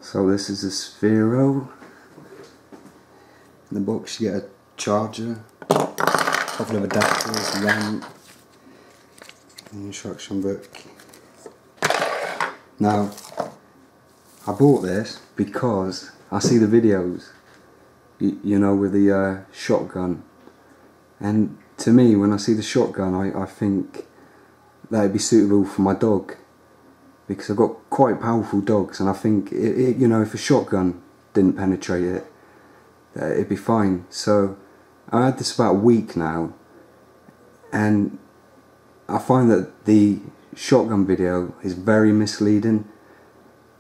So this is a Sphero. In the box you get a charger, a couple of adapters, lamp, an instruction book. Now, I bought this because I see the videos, you know, with the shotgun, and to me, when I see the shotgun, I think that it'd be suitable for my dog, because I've got quite powerful dogs, and I think you know, if a shotgun didn't penetrate it, it'd be fine. So I had this about a week now, and I find that the shotgun video is very misleading,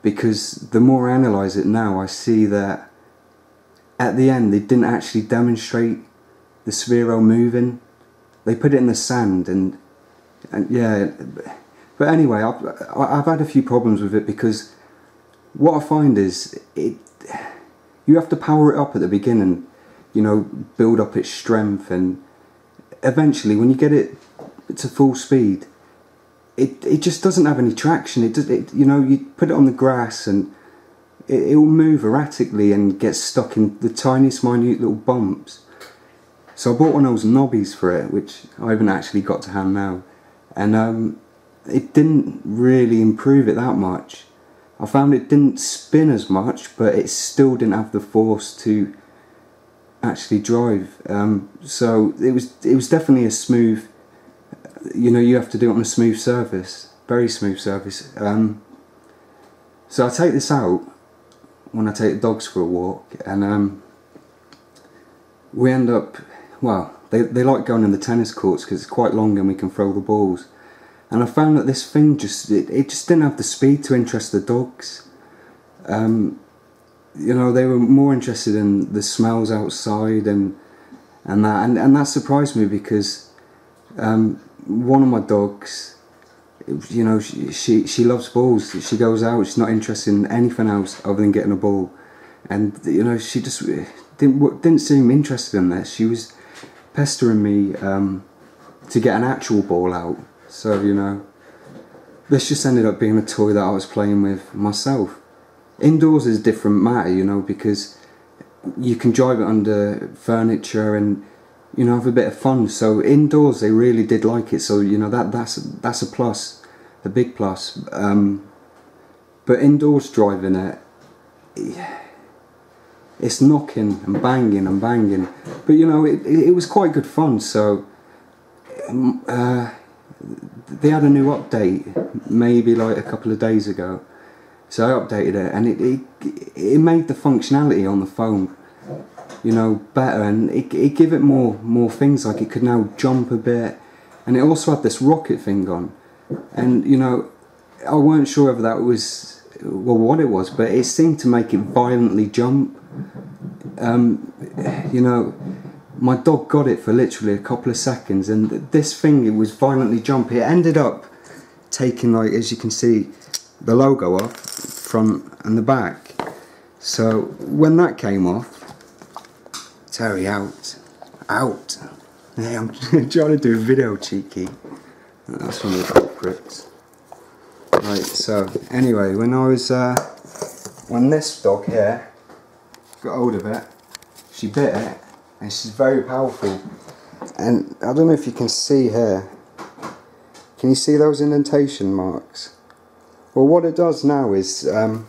because the more I analyse it now, I see that at the end they didn't actually demonstrate the Sphero moving. They put it in the sand, and yeah. But anyway, I've had a few problems with it, because what I find is you have to power it up at the beginning, you know, build up its strength, and eventually when you get it to full speed, it just doesn't have any traction. You know, you put it on the grass and it will move erratically and get stuck in the tiniest minute little bumps. So I bought one of those knobbies for it, which I haven't actually got to hand now, and it didn't really improve it that much. I found it didn't spin as much, but it still didn't have the force to actually drive. So it was definitely a smooth, you know, you have to do it on a smooth surface, very smooth surface. So I take this out when I take the dogs for a walk, and we end up, well, they like going in the tennis courts because it's quite long and we can throw the balls. And I found that this thing it just didn't have the speed to interest the dogs. You know, they were more interested in the smells outside and that surprised me, because one of my dogs, you know, she loves balls. She goes out, she's not interested in anything else other than getting a ball, and you know, she just didn't seem interested in this. She was pestering me to get an actual ball out. So, you know, this just ended up being a toy that I was playing with myself. Indoors is a different matter, you know, because you can drive it under furniture and, you know, have a bit of fun. So indoors they really did like it. So, you know, that's a plus, a big plus. But indoors driving it, it's knocking and banging and banging. But you know, it was quite good fun. So they had a new update maybe like a couple of days ago, so I updated it, and it made the functionality on the phone, you know, better, and it gave it more things, like it could now jump a bit, and it also had this rocket thing on, and you know, I weren't sure whether that was, well, what it was, but it seemed to make it violently jump. You know, my dog got it for literally a couple of seconds, and this thing, it was violently jumpy. It ended up taking, like, as you can see, the logo off, front and the back. So when that came off, Terry, out. Hey, I'm trying to do a video, cheeky. That's one of the culprits. Right, so anyway, when this dog here got hold of it, she bit it, and she's very powerful, and I don't know if you can see here, can you see those indentation marks? Well, what it does now is the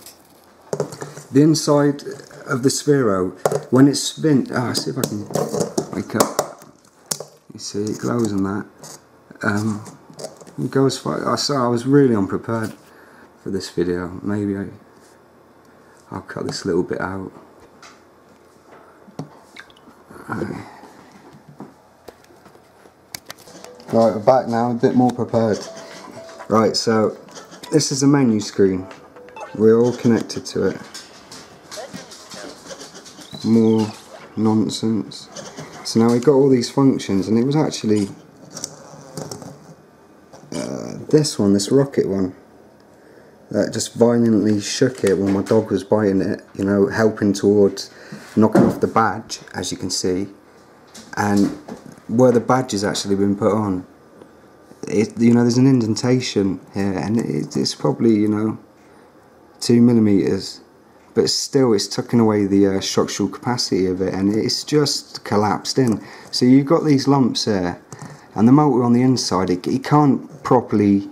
inside of the Sphero, when it's spin, see if I can wake up, you see it glows on that, it goes far. So I was really unprepared for this video. Maybe I'll cut this little bit out. Right, we're back now, a bit more prepared. Right, so this is the menu screen. We're all connected to it. More nonsense. So now we've got all these functions, and it was actually this rocket one, that just violently shook it when my dog was biting it, you know, helping towards knocking off the badge, as you can see. And where the badge has actually been put on, you know, there's an indentation here, and it's probably, you know, 2 millimeters, but still it's taken away the structural capacity of it, and it's just collapsed in. So you've got these lumps there, and the motor on the inside, it can't properly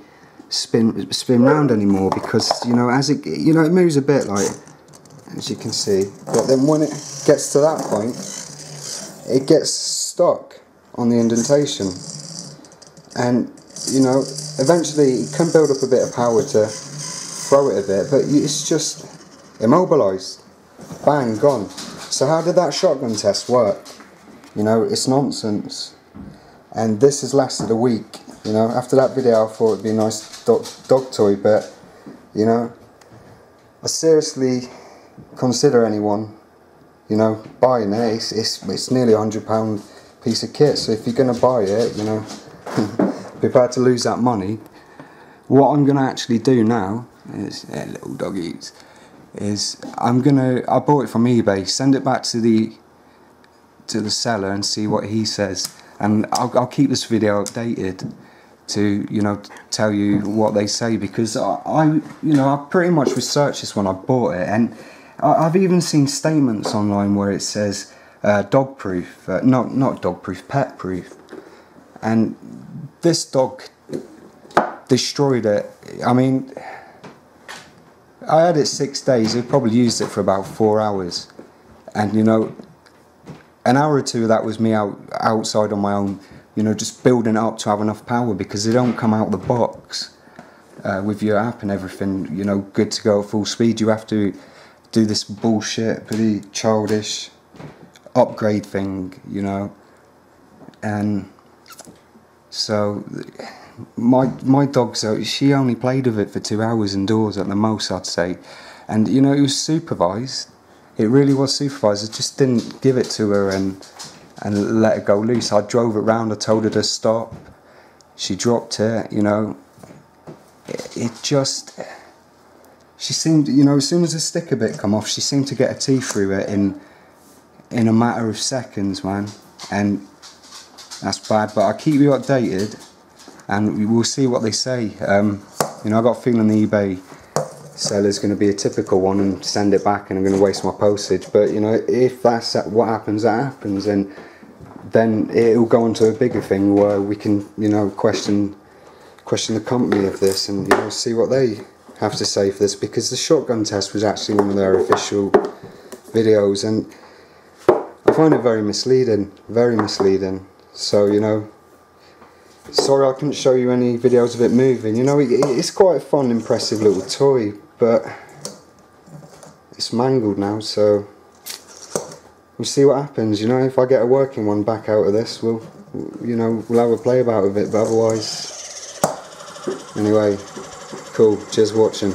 spin round anymore, because as it it moves a bit, like as you can see, but then when it gets to that point, it gets stuck on the indentation, and eventually it can build up a bit of power to throw it a bit, but it's just immobilized, bang, gone. So how did that shotgun test work? It's nonsense, and this has lasted a week. After that video I thought it'd be a nice dog toy, but I seriously consider anyone buying it. It's nearly £100 piece of kit, so if you're gonna buy it, prepare to lose that money. What I'm gonna actually do now is, little doggies, is I bought it from eBay, send it back to the seller and see what he says, and I'll keep this video updated to tell you what they say, because I pretty much researched this when I bought it, and I've even seen statements online where it says dog proof, not dog proof, pet proof, and this dog destroyed it. I mean, I had it 6 days, it probably used it for about 4 hours, and an hour or two of that was me outside on my own, just building it up to have enough power, because they don't come out of the box with your app and everything, good to go at full speed. You have to do this bullshit, pretty childish upgrade thing, and so my dog, so she only played with it for 2 hours indoors at the most, I'd say, and it was supervised. It really was supervised. I just didn't give it to her and let her go loose. I drove it round, I told her to stop, she dropped it, it just, she seemed, as soon as the sticker bit come off, she seemed to get her teeth through it in a matter of seconds, man, and that's bad. But I'll keep you updated, and we'll see what they say. I got a feeling the eBay seller's going to be a typical one and send it back, and I'm going to waste my postage. But if that's what happens, that happens, and then it'll go on to a bigger thing where we can question the company of this, and see what they have to say for this, because the shotgun test was actually one of their official videos, and I find it very misleading, so sorry I couldn't show you any videos of it moving. It's quite a fun, impressive little toy, but it's mangled now, so we'll see what happens. If I get a working one back out of this, we'll have a play about with it, but otherwise, anyway, cool, cheers for watching.